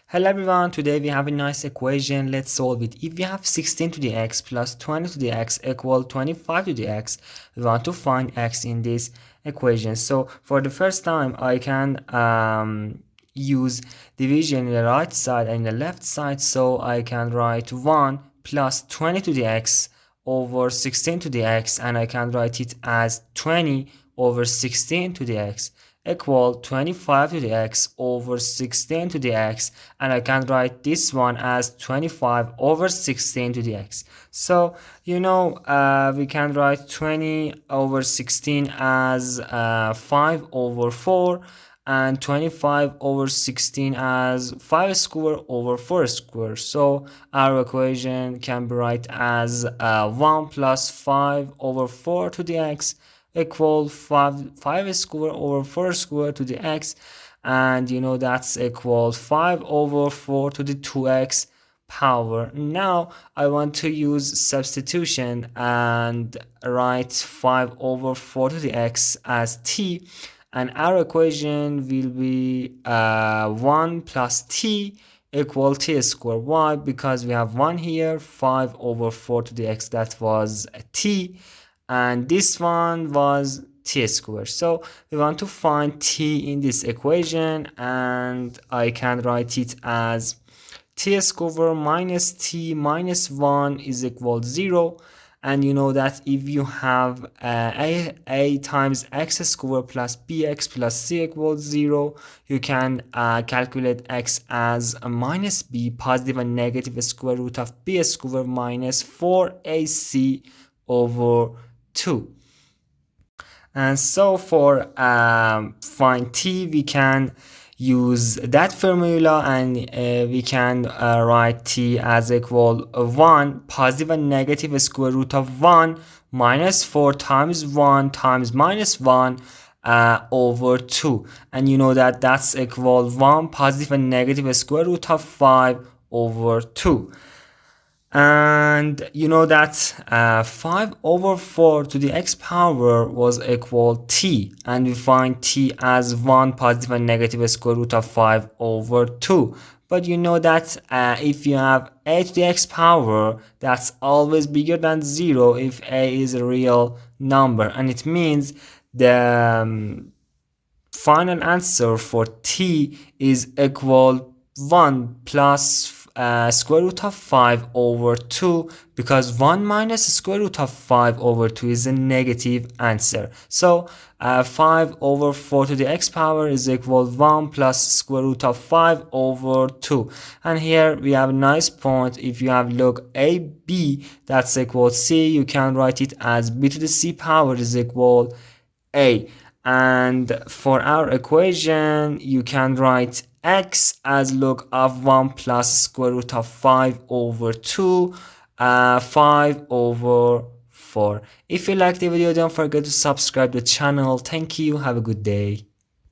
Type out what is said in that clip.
Hello everyone, today we have a nice equation. Let's solve it. If we have 16 to the x plus 20 to the x equal 25 to the x, we want to find x in this equation. So for the first time, I can use division in the right side and the left side. So I can write 1 plus 20 to the x over 16 to the x, and I can write it as 20 over 16 to the x equal 25 to the x over 16 to the x, and I can write this one as 25 over 16 to the x. So we can write 20 over 16 as 5 over 4, and 25 over 16 as 5 square over 4 square. So our equation can be write as 1 plus 5 over 4 to the x equal 5 square over 4 square to the x, and that's equal 5 over 4 to the 2x power. Now I want to use substitution and write 5 over 4 to the x as t, and our equation will be 1 plus t equal t square. Why? Because we have 1 here, 5 over 4 to the x, that was t, and this one was t squared. So we want to find t in this equation, and I can write it as t squared minus t minus 1 is equal 0. And you know that if you have a times x squared plus bx plus c equals 0, you can calculate x as a minus b, positive and negative square root of b squared minus 4ac over 2. And so for find t, we can use that formula, and we can write t as equal 1 positive and negative square root of 1 minus 4 times 1 times minus 1 over 2, and you know that that's equal 1 positive and negative square root of 5 over 2. And you know that 5 over 4 to the x power was equal t, and we find t as 1 positive and negative square root of 5 over 2. But you know that if you have a to the x power, that's always bigger than 0 if a is a real number, and it means the final answer for t is equal 1 plus square root of 5 over 2, because 1 minus square root of 5 over 2 is a negative answer. So 5 over 4 to the x power is equal 1 plus square root of 5 over 2. And here we have a nice point. If you have log a b, that's equal c, you can write it as b to the c power is equal a. And for our equation, you can write x as log of 1 plus square root of 5 over 2, 5 over 4. If you liked the video, don't forget to subscribe to the channel. Thank you. Have a good day.